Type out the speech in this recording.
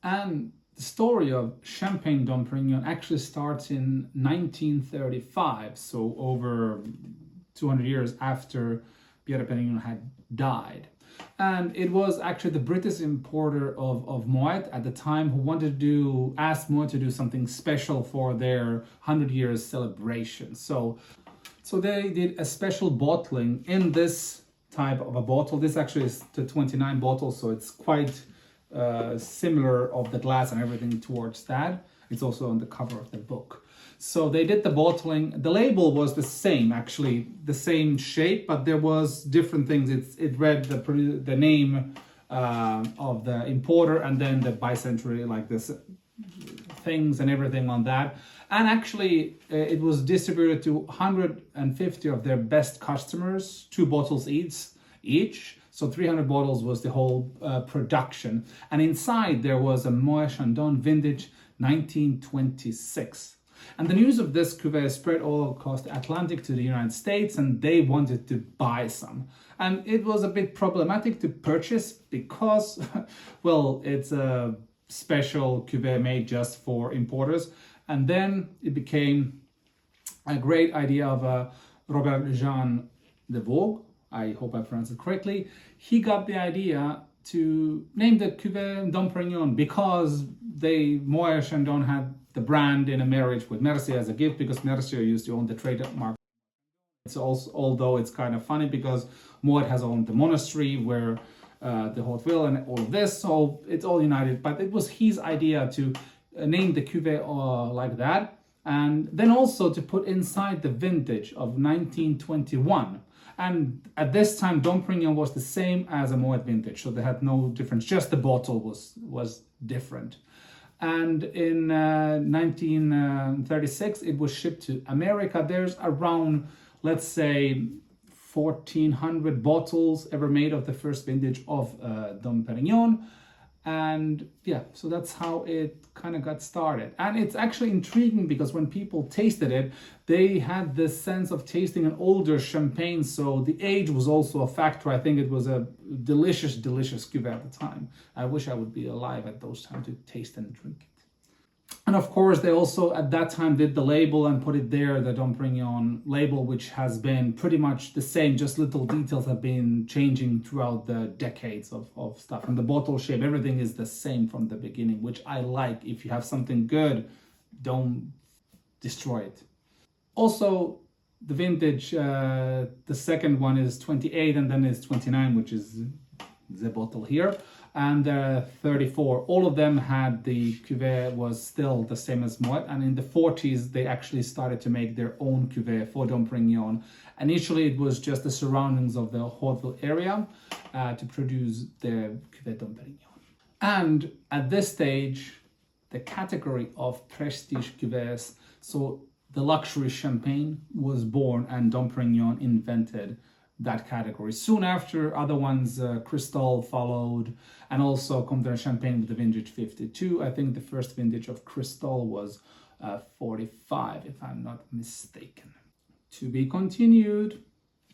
And the story of Champagne Dom Pérignon actually starts in 1935, so over 200 years after Pierre Pérignon had died. And it was actually the British importer of Moet at the time who asked Moet to do something special for their 100 years celebration. So they did a special bottling in this type of a bottle. This actually is the 29 bottles, so it's quite similar of the glass and everything towards that. It's also on the cover of the book. So they did the bottling. The label was the same, actually, the same shape, but there was different things. It read the name of the importer and then the bicentenary, like this things and everything on that. And actually, it was distributed to 150 of their best customers, 2 bottles each. So 300 bottles was the whole production. And inside there was a Moet Chandon vintage 1926. And the news of this cuvée spread all across the Atlantic to the United States, and they wanted to buy some. And it was a bit problematic to purchase because, well, it's a special cuvée made just for importers. And then it became a great idea of Robert Jean de Vogue. I hope I pronounced it correctly. He got the idea to name the cuvée Dom Pérignon because Moet Chandon had the brand in a marriage with Mercier as a gift, because Mercier used to own the trademark. It's also, although it's kind of funny because Moet has owned the monastery where the Haute-Ville and all of this, so it's all united. But it was his idea to name the cuvée like that, and then also to put inside the vintage of 1921. And at this time, Dom Pérignon was the same as a Moet vintage, so they had no difference. Just the bottle was different. And in 1936, it was shipped to America. There's around, let's say, 1,400 bottles ever made of the first vintage of Dom Pérignon. And yeah, so that's how it kind of got started. And it's actually intriguing because when people tasted it, they had this sense of tasting an older champagne. So the age was also a factor. I think it was a delicious, delicious cuvée at the time. I wish I would be alive at those times to taste and drink it. And of course, they also at that time did the label and put it there, the Dom Pérignon label, which has been pretty much the same, just little details have been changing throughout the decades of stuff. And the bottle shape, everything is the same from the beginning, which I like. If you have something good, don't destroy it. Also, the vintage, the second one is 28 and then is 29, which is the bottle here, and 34. All of them had the cuvée was still the same as Moet, and in the 40s they actually started to make their own cuvée for Dom Pérignon. Initially it was just the surroundings of the Haute-Ville area to produce the cuvée Dom Pérignon. And at this stage, the category of prestige cuvées, so the luxury champagne, was born, and Dom Pérignon invented that category. Soon after, other ones, Cristal followed, and also Comte de Champagne with the vintage 52. I think the first vintage of Cristal was 45, if I'm not mistaken. To be continued.